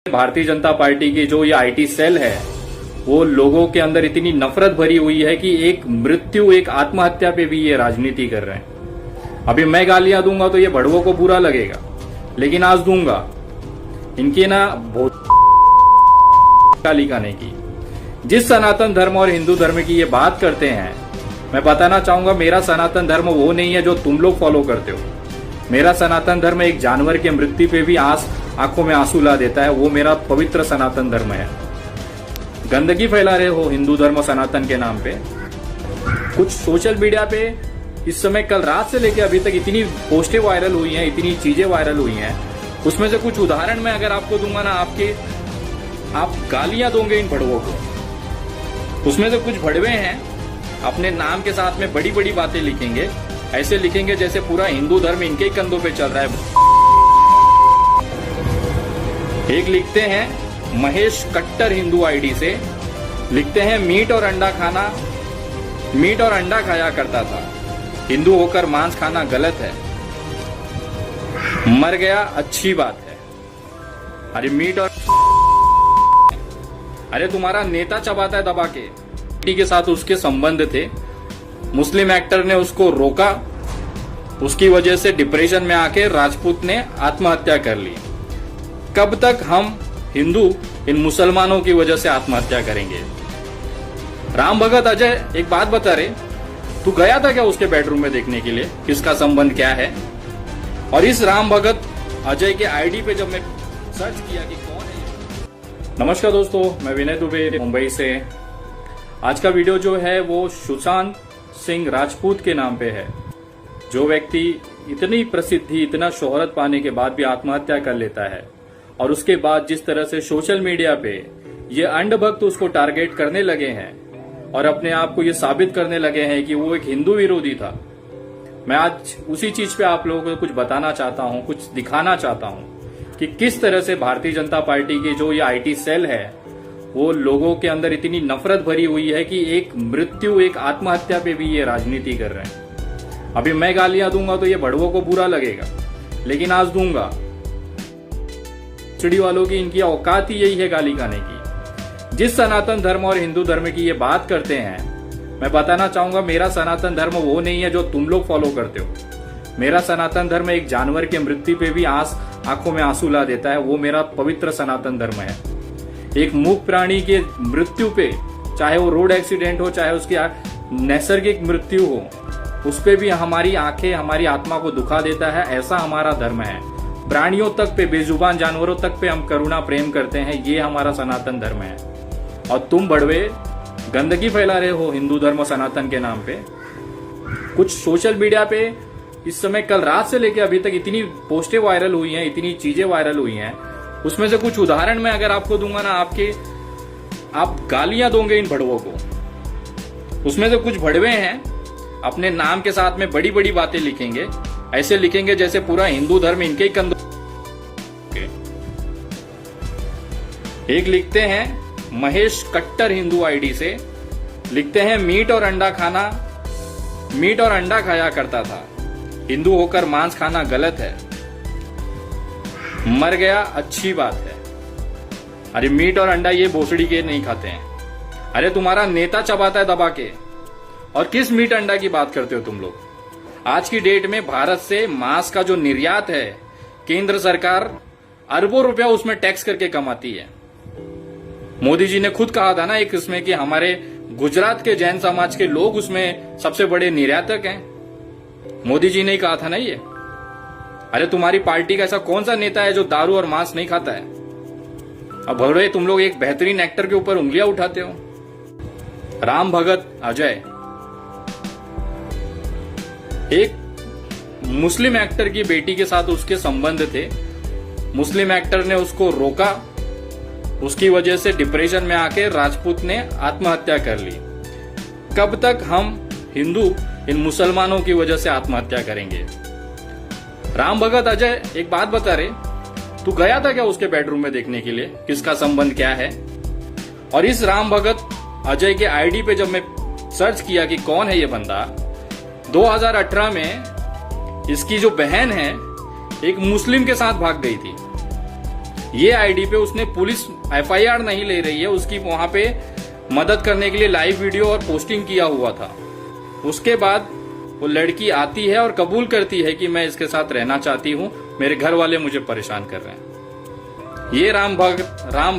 Bharatiya Janata party की जो ये आईटी सेल है वो लोगों के अंदर इतनी नफरत भरी हुई है कि एक आत्महत्या पे भी ये राजनीति कर रहे हैं। अभी मैं गालियां दूंगा तो ये भड़वों को बुरा लगेगा, लेकिन आज दूंगा। इनकी ना बहुत गाली खाने की। जिस सनातन धर्म और हिंदू धर्म की ये बात करते हैं, मैं बताना चाहूंगा मेरा सनातन धर्म वो नहीं है जो तुम लोग फॉलो करते हो। मेरा सनातन धर्म एक जानवर के मृत्यु पे भी आंखों में आंसू ला देता है। वो मेरा पवित्र सनातन धर्म है। गंदगी फैला रहे हो हिंदू धर्म सनातन के नाम पे। कुछ सोशल मीडिया पे इस समय कल रात से लेकर अभी तक इतनी पोस्टें वायरल हुई हैं, इतनी चीजें वायरल हुई हैं। उसमें से कुछ उदाहरण मैं अगर आपको दूंगा ना, आप गालियां दोगे इन भड़वों को। उसमें से कुछ भड़वे हैं, अपने नाम के साथ में बड़ी बड़ी बातें लिखेंगे, ऐसे लिखेंगे जैसे पूरा हिंदू धर्म इनके ही कंधों पे चल रहा है। एक लिखते हैं महेश कट्टर हिंदू आईडी से, लिखते हैं मीट और अंडा खाया करता था, हिंदू होकर मांस खाना गलत है, मर गया अच्छी बात है। अरे मीट और अरे तुम्हारा नेता चबाता है दबा के। के साथ उसके संबंध थे, मुस्लिम एक्टर ने उसको रोका, उसकी वजह से डिप्रेशन में आके राजपूत ने आत्महत्या कर ली। कब तक हम हिंदू इन मुसलमानों की वजह से आत्महत्या करेंगे? राम भगत अजय एक बात बता रहे, तू गया था क्या उसके बेडरूम में देखने के लिए किसका संबंध क्या है? और इस राम भगत अजय के आईडी पे जब मैं सर्च किया कि कौन है। नमस्कार दोस्तों, मैं विनय दुबे मुंबई से। आज का वीडियो जो है वो सुशांत सिंह राजपूत के नाम पे है। जो व्यक्ति इतनी प्रसिद्धि, इतना शोहरत पाने के बाद भी आत्महत्या कर लेता है, और उसके बाद जिस तरह से सोशल मीडिया पे ये अंधभक्त उसको टारगेट करने लगे हैं और अपने आप को ये साबित करने लगे हैं कि वो एक हिंदू विरोधी था। मैं आज उसी चीज पे आप लोगों को कुछ बताना चाहता हूं, कुछ दिखाना चाहता हूं कि किस तरह से भारतीय जनता पार्टी की जो ये आईटी सेल है वो लोगों के अंदर इतनी नफरत भरी हुई है कि एक आत्महत्या पे भी ये राजनीति कर रहे हैं। अभी मैं गालियां दूंगा तो ये भड़वों को बुरा लगेगा, लेकिन आज दूंगा। चिड़ी वालों की इनकी औकात ही यही है गाली खाने की। जिस सनातन धर्म और हिंदू धर्म की ये बात करते हैं, मैं बताना चाहूंगा मेरा सनातन धर्म वो नहीं है जो तुम लोग फॉलो करते हो। मेरा सनातन धर्म एक जानवर के मृत्यु पे भी आंखों में आंसू ला देता है। वो मेरा पवित्र सनातन धर्म है। एक मूक प्राणी के मृत्यु पे, चाहे वो रोड एक्सीडेंट हो, चाहे उसकी नैसर्गिक मृत्यु हो, उस पे भी हमारी आंखें, हमारी आत्मा को दुखा देता है। ऐसा हमारा धर्म है। प्राणियों तक पे, बेजुबान जानवरों तक पे हम करुणा प्रेम करते हैं। ये हमारा सनातन धर्म है। और तुम बड़वे गंदगी फैला रहे हो हिंदू धर्म सनातन के नाम पे। कुछ सोशल मीडिया पे इस समय कल रात से लेकर अभी तक इतनी पोस्टें वायरल हुई हैं, इतनी चीजें वायरल हुई हैं। उसमें से कुछ उदाहरण मैं अगर आपको दूंगा ना, आप गालियां दोगे इन भड़वों को। उसमें से कुछ भड़वे हैं, अपने नाम के साथ में बड़ी बड़ी बातें लिखेंगे, ऐसे लिखेंगे जैसे पूरा हिंदू धर्म इनके ही कंधों। एक लिखते हैं महेश कट्टर हिंदू आईडी से, लिखते हैं मीट और अंडा खाया करता था, हिंदू होकर मांस खाना गलत है, मर गया अच्छी बात है। अरे मीट और अंडा ये भोसड़ी के नहीं खाते हैं। अरे तुम्हारा नेता चबाता है दबा के। और किस मीट अंडा की बात करते हो तुम लोग? आज की डेट में भारत से मांस का जो निर्यात है, केंद्र सरकार अरबों रुपया उसमें टैक्स करके कमाती है। मोदी जी ने खुद कहा था ना एक इसमें कि हमारे गुजरात के जैन समाज के लोग उसमें सबसे बड़े निर्यातक हैं। मोदी जी ने ही कहा था ना ये। अरे तुम्हारी पार्टी का ऐसा कौन सा नेता है जो दारू और मांस नहीं खाता है? अब भले तुम लोग एक बेहतरीन एक्टर के ऊपर उंगलियां उठाते हो। राम भगत अजय एक मुस्लिम एक्टर की बेटी के साथ उसके संबंध थे, मुस्लिम एक्टर ने उसको रोका, उसकी वजह से डिप्रेशन में आके राजपूत ने आत्महत्या कर ली। कब तक हम हिंदू इन मुसलमानों की वजह से आत्महत्या करेंगे? राम भगत अजय एक बात बता रहे, तू गया था क्या उसके बेडरूम में देखने के लिए किसका संबंध क्या है? और इस राम भगत अजय के आईडी पे जब मैं सर्च किया कि कौन है ये बंदा, 2018 में इसकी जो बहन है एक मुस्लिम के साथ भाग गई थी। ये आईडी पे उसने पुलिस एफआईआर नहीं ले रही है, उसकी वहां पे मदद करने के लिए लाइव वीडियो और पोस्टिंग किया हुआ था। उसके बाद वो लड़की आती है और कबूल करती है कि मैं इसके साथ रहना चाहती हूँ, मेरे घर वाले मुझे परेशान कर रहे हैं। ये राम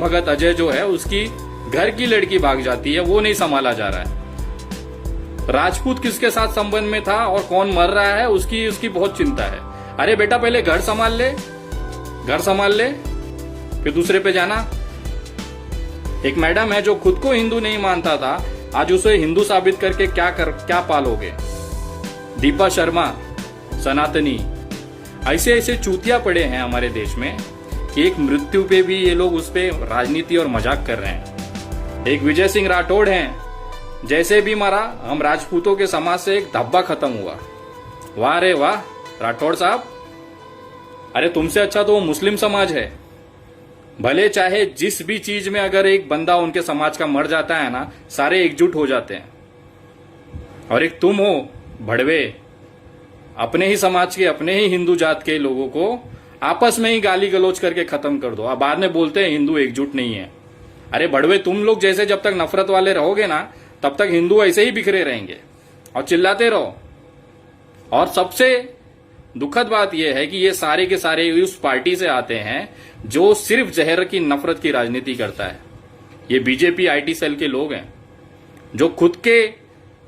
भगत अजय जो है, उसकी घर की लड़की भाग जाती है, वो नहीं संभाला जा रहा है। राजपूत किसके साथ संबंध में था और कौन मर रहा है उसकी बहुत चिंता है। अरे बेटा पहले घर संभाल ले, फिर दूसरे पे जाना। एक मैडम है जो खुद को हिंदू नहीं मानता था, आज उसे हिंदू साबित करके क्या पालोगे। दीपा शर्मा, सनातनी, ऐसे चूतिया पड़े हैं हमारे देश में कि एक मृत्यु पे भी ये लोग उस पे राजनीति और मजाक कर रहे हैं। एक विजय सिंह राठौड़ हैं, जैसे भी मरा हम राजपूतों के समाज से एक धब्बा खत्म हुआ। वाह रे वाह राठौड़ साहब, अरे तुमसे अच्छा तो वो मुस्लिम समाज है। भले चाहे जिस भी चीज में अगर एक बंदा उनके समाज का मर जाता है ना, सारे एकजुट हो जाते हैं। और एक तुम हो भड़वे, अपने ही समाज के, अपने ही हिंदू जात के लोगों को आपस में ही गाली गलौज करके खत्म कर दो। अब बाद में बोलते हैं हिंदू एकजुट नहीं है। अरे भड़वे, तुम लोग जैसे जब तक नफरत वाले रहोगे ना, तब तक हिंदू ऐसे ही बिखरे रहेंगे और चिल्लाते रहो। और सबसे दुखद बात यह है कि ये सारे के सारे उस पार्टी से आते हैं जो सिर्फ जहर की नफरत की राजनीति करता है। ये बीजेपी आईटी सेल के लोग हैं जो खुद के,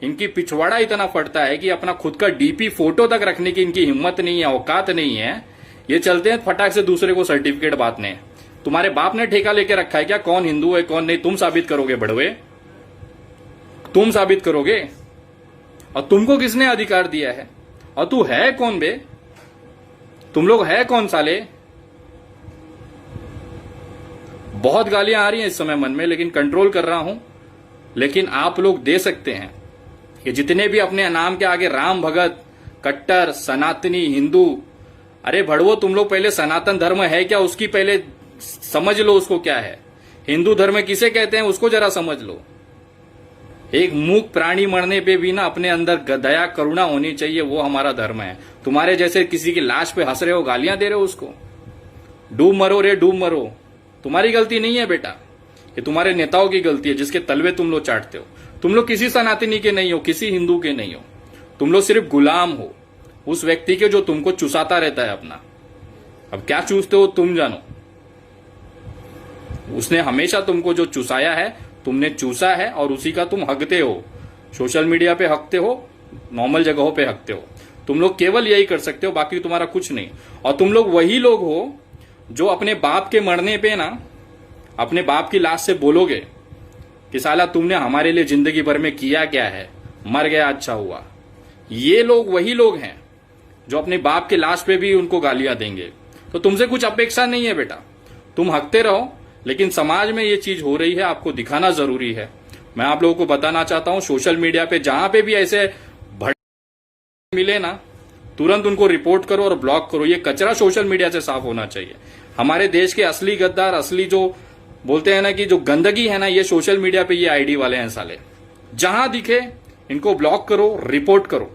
इनकी पिछवाड़ा इतना फटता है कि अपना खुद का डीपी फोटो तक रखने की इनकी हिम्मत नहीं है, औकात नहीं है। ये चलते हैं फटाक से दूसरे को सर्टिफिकेट बांटने। तुम्हारे बाप ने ठेका लेके रखा है क्या कौन हिंदू है कौन नहीं? तुम साबित करोगे बड़वे, तुम साबित करोगे। और तुमको किसने अधिकार दिया है? और तू है कौन बे? तुम लोग है कौन साले? बहुत गालियां आ रही हैं इस समय मन में, लेकिन कंट्रोल कर रहा हूं। लेकिन आप लोग दे सकते हैं कि जितने भी अपने नाम के आगे राम भगत, कट्टर, सनातनी, हिंदू, अरे भड़वो तुम लोग पहले सनातन धर्म है क्या उसकी पहले समझ लो, उसको क्या है। हिंदू धर्म किसे कहते हैं उसको जरा समझ लो। एक मूक प्राणी मरने पे भी ना अपने अंदर दया करुणा होनी चाहिए, वो हमारा धर्म है। तुम्हारे जैसे किसी की लाश पे हंस रहे हो, गालियां दे रहे हो उसको। डूब मरो रे डूब मरो, तुम्हारी गलती नहीं है बेटा, ये तुम्हारे नेताओं की गलती है जिसके तलवे तुम लोग चाटते हो। तुम लोग किसी सनातनी के नहीं हो, किसी हिंदू के नहीं हो, तुम लोग सिर्फ गुलाम हो उस व्यक्ति के जो तुमको चुसाता रहता है अपना। अब क्या चूसते हो तुम जानो। उसने हमेशा तुमको जो चुसाया है तुमने चूसा है और उसी का तुम हकते हो। सोशल मीडिया पे हकते हो, नॉर्मल जगहों पे हकते हो। तुम लोग केवल यही कर सकते हो, बाकी तुम्हारा कुछ नहीं। और तुम लोग वही लोग हो जो अपने बाप के मरने पे ना अपने बाप की लाश से बोलोगे कि साला तुमने हमारे लिए जिंदगी भर में किया क्या है, मर गया अच्छा हुआ। ये लोग वही लोग हैं जो अपने बाप के लाश पे भी उनको गालियां देंगे। तो तुमसे कुछ अपेक्षा नहीं है बेटा, तुम हकते रहो। लेकिन समाज में ये चीज हो रही है, आपको दिखाना जरूरी है। मैं आप लोगों को बताना चाहता हूं, सोशल मीडिया पे जहां पे भी ऐसे भड़ मिले ना, तुरंत उनको रिपोर्ट करो और ब्लॉक करो। ये कचरा सोशल मीडिया से साफ होना चाहिए। हमारे देश के असली गद्दार, असली जो बोलते हैं ना कि जो गंदगी है ना, ये सोशल मीडिया पे ये आईडी वाले हैं साले। जहां दिखे इनको ब्लॉक करो, रिपोर्ट करो।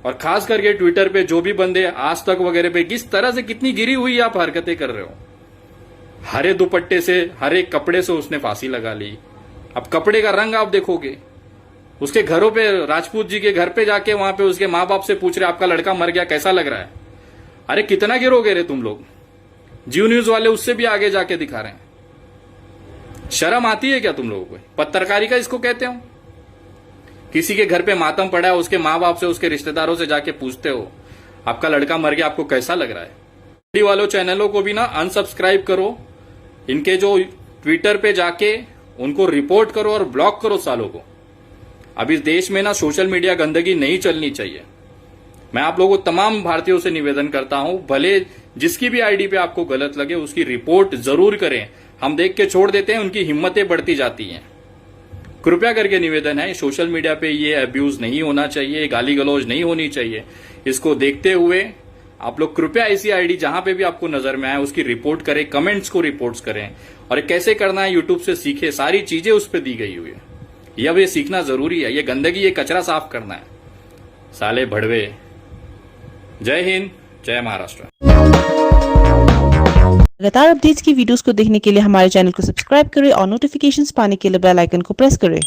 और खास करके ट्विटर पे जो भी बंदे आज तक वगैरह पे किस तरह से कितनी गिरी हुई आप हरकतें कर रहे हो। हरे दुपट्टे से, हरे कपड़े से उसने फांसी लगा ली। अब कपड़े का रंग आप देखोगे, उसके घरों पे, राजपूत जी के घर पे जाके वहां पे उसके माँ बाप से पूछ रहे आपका लड़का मर गया कैसा लग रहा है। अरे कितना गिरोगे रे तुम लोग। जियो न्यूज वाले उससे भी आगे जाके दिखा रहे हैं। शर्म आती है क्या तुम लोगों को? पत्रकारी का इसको कहते हो। किसी के घर पे मातम पड़ा है, उसके माँ बाप से, उसके रिश्तेदारों से जाके पूछते हो आपका लड़का मर गया आपको कैसा लग रहा है। वालों चैनलों को भी ना अनसब्सक्राइब करो, इनके जो ट्विटर पे जाके उनको रिपोर्ट करो और ब्लॉक करो सालों को। अब इस देश में ना सोशल मीडिया गंदगी नहीं चलनी चाहिए। मैं आप लोगों को, तमाम भारतीयों से निवेदन करता हूं, भले जिसकी भी आईडी पे आपको गलत लगे उसकी रिपोर्ट जरूर करें। हम देख के छोड़ देते हैं, उनकी हिम्मतें बढ़ती जाती हैं। कृपया करके निवेदन है, सोशल मीडिया पे ये अब्यूज नहीं होना चाहिए, गाली गलौज नहीं होनी चाहिए। इसको देखते हुए आप लोग कृपया ऐसी आईडी जहां पे भी आपको नजर में आए उसकी रिपोर्ट करें, कमेंट्स को रिपोर्ट्स करें। और कैसे करना है यूट्यूब से सीखे, सारी चीजें उस पर दी गई हुई है। अब ये सीखना जरूरी है। ये गंदगी, ये कचरा साफ करना है। साले भड़वे। जय हिंद, जय महाराष्ट्र। लगातार अपडेट्स की वीडियोस को देखने के लिए हमारे चैनल को सब्सक्राइब करें और नोटिफिकेशंस पाने के लिए बेल आइकन को प्रेस करें।